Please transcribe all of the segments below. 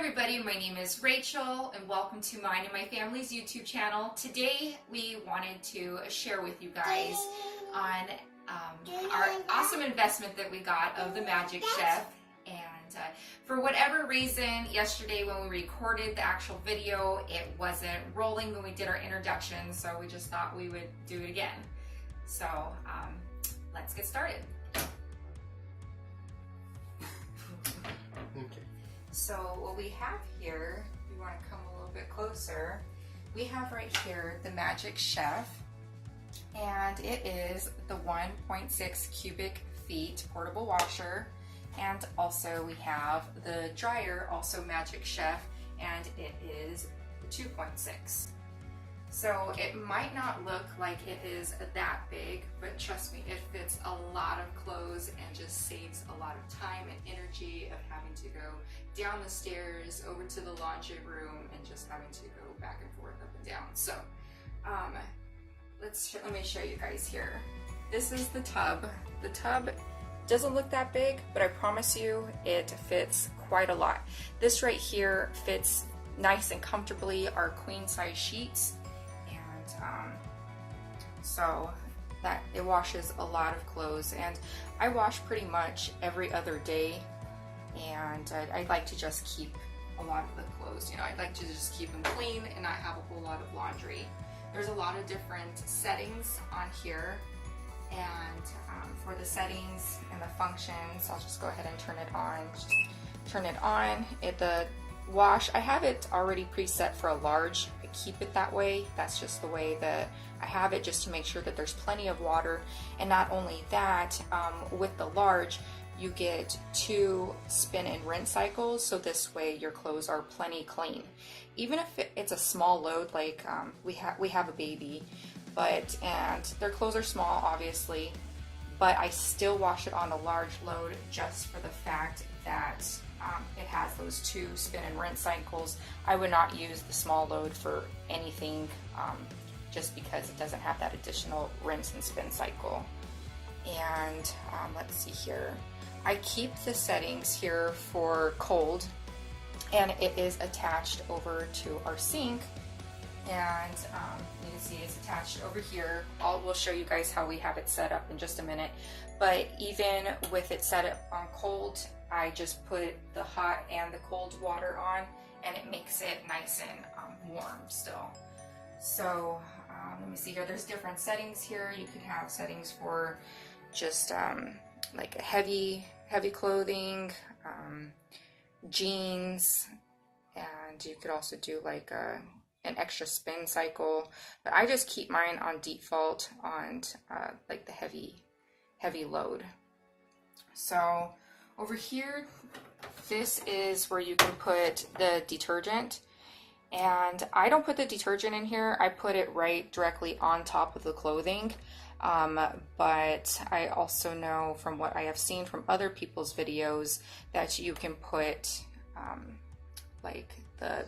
everybody, my name is Rachel and welcome to mine and my family's YouTube channel. Today we wanted to share with you guys on our awesome investment that we got of the Magic Chef. And for whatever reason, yesterday when we recorded the actual video, it wasn't rolling when we did our introduction, so we just thought we would do it again. So let's get started. Okay. So what we have here, if you want to come a little bit closer, we have right here the Magic Chef, and it is the 1.6 cubic feet portable washer, and also we have the dryer, also Magic Chef, and it is the 2.6. So it might not look like it is that big, but trust me, it fits a lot of clothes and just saves a lot of time and energy of having to go down the stairs, over to the laundry room, and just having to go back and forth, up and down. So let me show you guys here. This is the tub. The tub doesn't look that big, but I promise you it fits quite a lot. This right here fits nice and comfortably our queen size sheets. So that it washes a lot of clothes, and I wash pretty much every other day, and I like to just keep a lot of the clothes, you know, I like to just keep them clean and not have a whole lot of laundry. There's a lot of different settings on here, and for the settings and the functions, I'll just go ahead and turn it on. Just turn it on. The wash, I have it already preset for a large. I keep it that way. That's just the way that I have it, just to make sure that there's plenty of water. And not only that, with the large, you get 2 spin and rinse cycles, so this way your clothes are plenty clean. Even if it's a small load, like we have a baby, and their clothes are small, obviously, but I still wash it on a large load just for the fact that it has those 2 spin and rinse cycles. I would not use the small load for anything, just because it doesn't have that additional rinse and spin cycle. And let's see here. I keep the settings here for cold, and it is attached over to our sink. And you can see it's attached over here. We'll show you guys how we have it set up in just a minute. But even with it set up on cold, I just put the hot and the cold water on, and it makes it nice and warm still. So let me see here. There's different settings here. You could have settings for just like a heavy clothing, jeans, and you could also do like an extra spin cycle. But I just keep mine on default on like the heavy load. So over here, this is where you can put the detergent, and I don't put the detergent in here. I put it right directly on top of the clothing, but I also know from what I have seen from other people's videos that you can put like the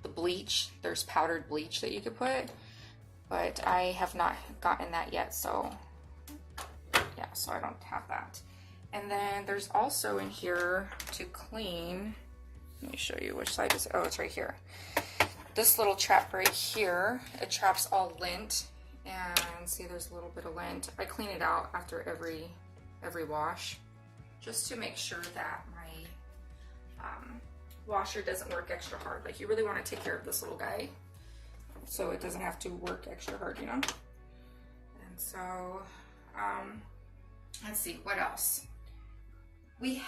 bleach. There's powdered bleach that you could put, but I have not gotten that yet, so yeah, so I don't have that. And then there's also in here to clean, let me show you which side is it. Oh, it's right here. This little trap right here, it traps all lint, and see there's a little bit of lint. I clean it out after every wash, just to make sure that my washer doesn't work extra hard. Like, you really want to take care of this little guy so it doesn't have to work extra hard, you know? And so let's see what else we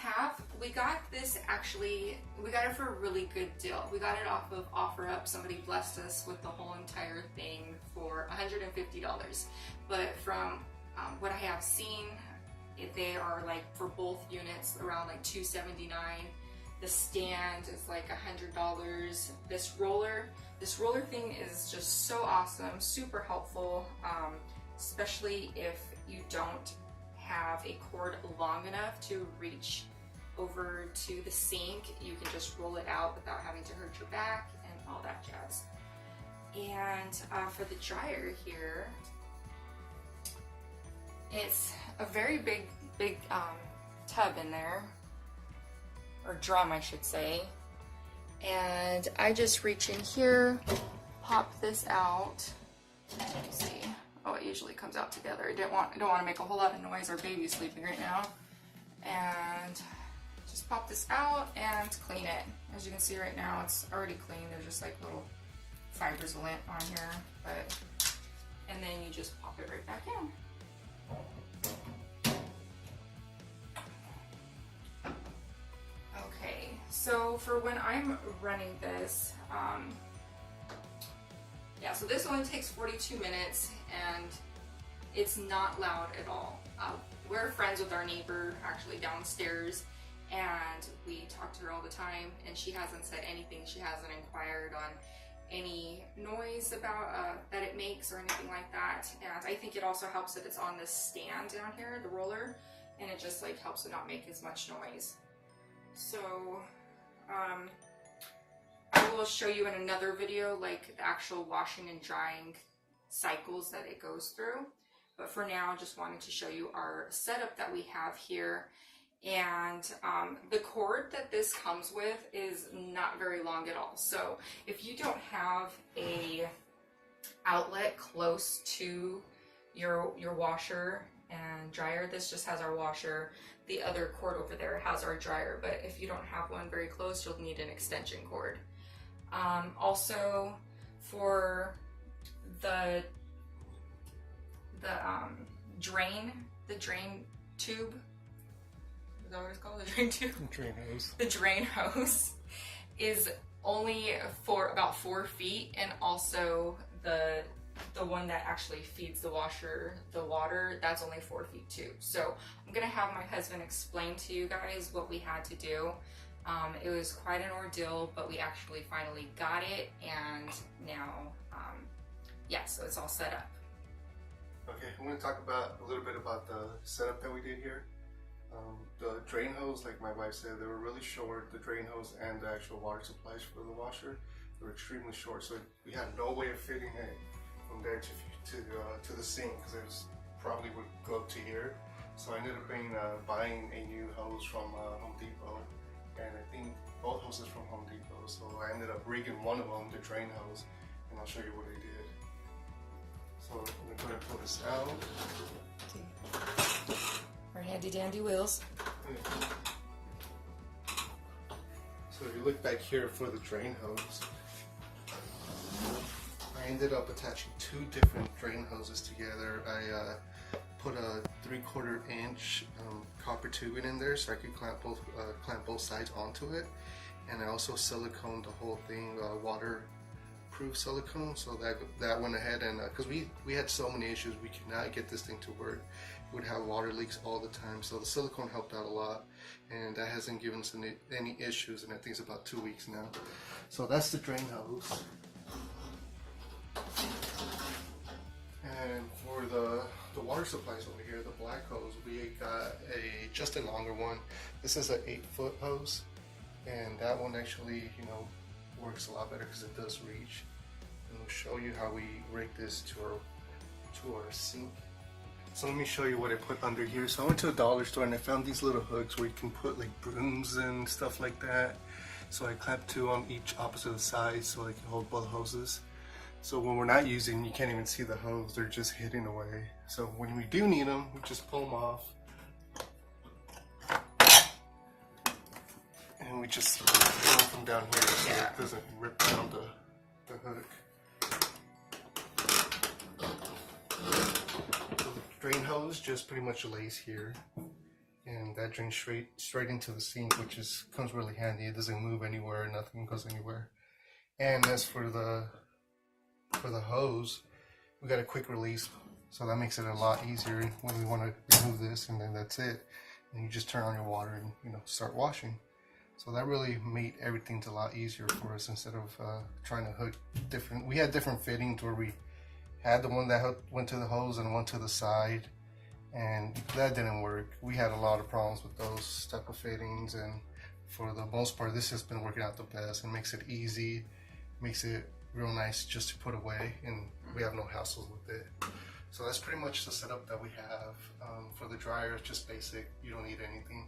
got this. Actually, we got it for a really good deal. We got it off of OfferUp. Somebody blessed us with the whole entire thing for $150. But from what I have seen, they are like for both units around like $279. The stand is like $100. This roller thing is just so awesome, super helpful, especially if you don't have a cord long enough to reach over to the sink. You can just roll it out without having to hurt your back and all that jazz. And for the dryer here, it's a very big tub in there, or drum I should say, And I just reach in here, pop this out. Let me see. Oh, it usually comes out together. I don't want to make a whole lot of noise. Our baby's sleeping right now. And just pop this out and clean it. As you can see right now, it's already clean. There's just like little fibers of lint on here, and then you just pop it right back in. Okay, so for when I'm running this, yeah, so this only takes 42 minutes and it's not loud at all. We're friends with our neighbor actually downstairs, and we talk to her all the time, and she hasn't said anything. She hasn't inquired on any noise about that it makes or anything like that. And I think it also helps that it's on this stand down here, the roller, and it just like helps it not make as much noise. So I will show you in another video like the actual washing and drying cycles that it goes through. But for now, I just wanted to show you our setup that we have here. And the cord that this comes with is not very long at all. So if you don't have a outlet close to your washer and dryer, this just has our washer. The other cord over there has our dryer, but if you don't have one very close, you'll need an extension cord. Also for the drain tube, is that what it's called? The drain tube? Drain hose. The drain hose is only for about 4 feet, and also the one that actually feeds the washer the water, that's only 4 feet too. So I'm gonna have my husband explain to you guys what we had to do. It was quite an ordeal, but we actually finally got it, and now, yeah, so it's all set up. Okay, I'm going to talk about a little bit about the setup that we did here. The drain hose, like my wife said, they were really short. The drain hose and the actual water supplies for the washer, they were extremely short. So we had no way of fitting it from there to the sink, because it was probably would go up to here. So I ended up buying a new hose from Home Depot, and I think both hoses from Home Depot. So I ended up rigging one of them, the drain hose, and I'll show you what I did. So I'm going to go ahead and pull this out. Our handy dandy wheels. So if you look back here for the drain hose, I ended up attaching 2 different drain hoses together. I put a 3/4 inch copper tubing in there so I could clamp both sides onto it, and I also siliconed the whole thing, waterproof silicone. So that went ahead, and because we had so many issues, we could not get this thing to work. We would have water leaks all the time, so the silicone helped out a lot, and that hasn't given us any issues, and I think it's about 2 weeks now. So that's the drain hose. And for the water supplies over here, the black hose, we got just a longer one. This is an 8-foot hose, and that one actually, works a lot better because it does reach. And we'll show you how we rig this to our sink. So let me show you what I put under here. So I went to a dollar store and I found these little hooks where you can put like brooms and stuff like that. So I clamped 2 on each opposite of the sides so they can hold both hoses. So when we're not using, you can't even see the hose, they're just hidden away. So when we do need them, we just pull them off. And we just pull them from down here so it doesn't rip down the hook. So the drain hose just pretty much lays here. And that drains straight into the sink, which comes really handy. It doesn't move anywhere, nothing goes anywhere. And as for the hose, we got a quick release, so that makes it a lot easier when we want to remove this, and then that's it. And you just turn on your water and start washing. So that really made everything a lot easier for us instead of trying to hook different. We had different fittings where we had the one that went to the hose and one to the side, and that didn't work. We had a lot of problems with those type of fittings, and for the most part, this has been working out the best. It makes it easy, makes it real nice just to put away, and we have no hassles with it. So that's pretty much the setup that we have. For the dryer, it's just basic. You don't need anything.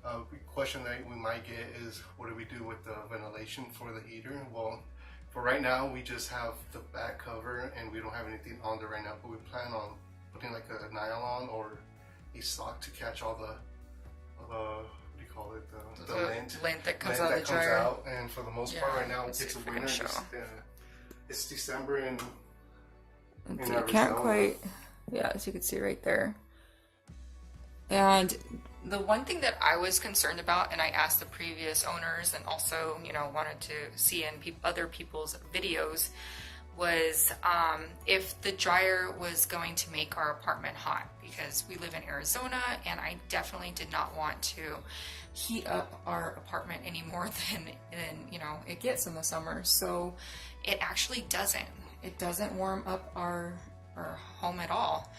A question that we might get is, what do we do with the ventilation for the heater? Well, for right now, we just have the back cover and we don't have anything on there right now, but we plan on putting like a nylon or a sock to catch all the, what do you call it? The lint that comes out of the dryer. Out. And for the most part right now, it's winter. It's December in you can't quite, yeah, as you can see right there. And the one thing that I was concerned about, and I asked the previous owners and also, you know, wanted to see in other people's videos, was if the dryer was going to make our apartment hot, because we live in Arizona and I definitely did not want to heat up our apartment any more than you know it gets in the summer. So it actually doesn't. It doesn't warm up our home at all.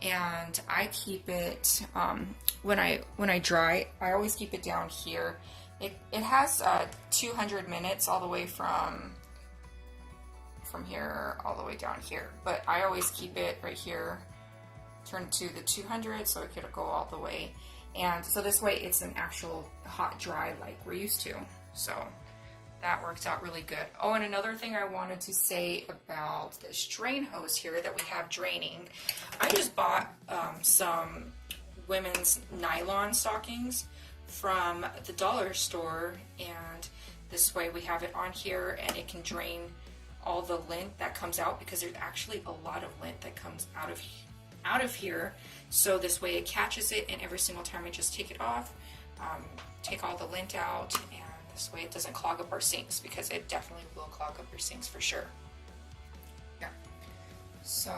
And I keep it when I dry, I always keep it down here. It has 200 minutes all the way from here all the way down here, but I always keep it right here, turn to the 200 so it could go all the way, and so this way it's an actual hot dry like we're used to. So that worked out really good. Oh, and another thing I wanted to say about this drain hose here that we have draining, I just bought some women's nylon stockings from the dollar store, and this way we have it on here and it can drain all the lint that comes out, because there's actually a lot of lint that comes out of here. So this way it catches it, and every single time I just take it off, take all the lint out, and this way it doesn't clog up our sinks, because it definitely will clog up your sinks for sure. Yeah. So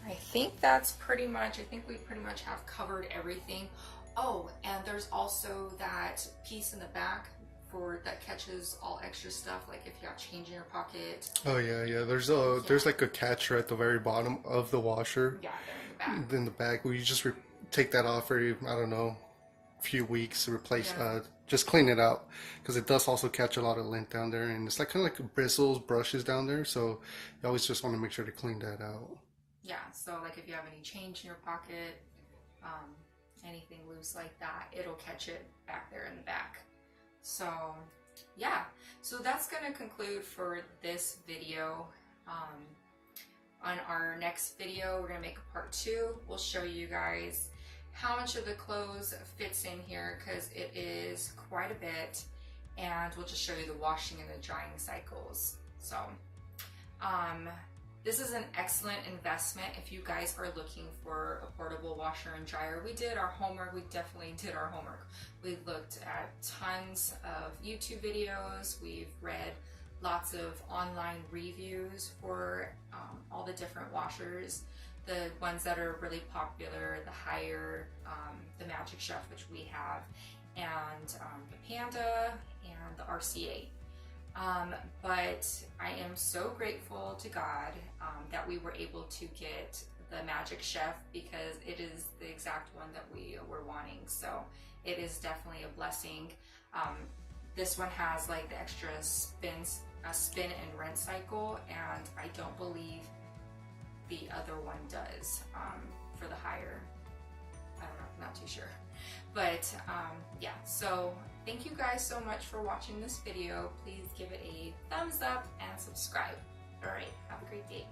I think that's pretty much, I think we pretty much have covered everything. Oh, and there's also that piece in the back that catches all extra stuff, like if you got change in your pocket. Oh yeah. There's like a catcher at the very bottom of the washer. Yeah, there in the back. In the back, we just take that off every, I don't know, few weeks to replace. Just clean it out, because it does also catch a lot of lint down there, and it's like kind of like bristles, brushes down there. So you always just want to make sure to clean that out. Yeah. So like if you have any change in your pocket, anything loose like that, it'll catch it back there in the back. So yeah, so that's going to conclude for this video. On our next video, we're going to make a part 2. We'll show you guys how much of the clothes fits in here, because it is quite a bit, and we'll just show you the washing and the drying cycles. So this is an excellent investment if you guys are looking for a portable washer and dryer. We did our homework. We definitely did our homework. We looked at tons of YouTube videos. We've read lots of online reviews for all the different washers. The ones that are really popular, the higher, the Magic Chef, which we have, and the Panda and the RCA. But I am so grateful to God that we were able to get the Magic Chef, because it is the exact one that we were wanting. So it is definitely a blessing. This one has like the extra spin and rinse cycle, and I don't believe the other one does for the higher. I don't know, not too sure. But yeah, so thank you guys so much for watching this video. Please give it a thumbs up and subscribe. All right, have a great day.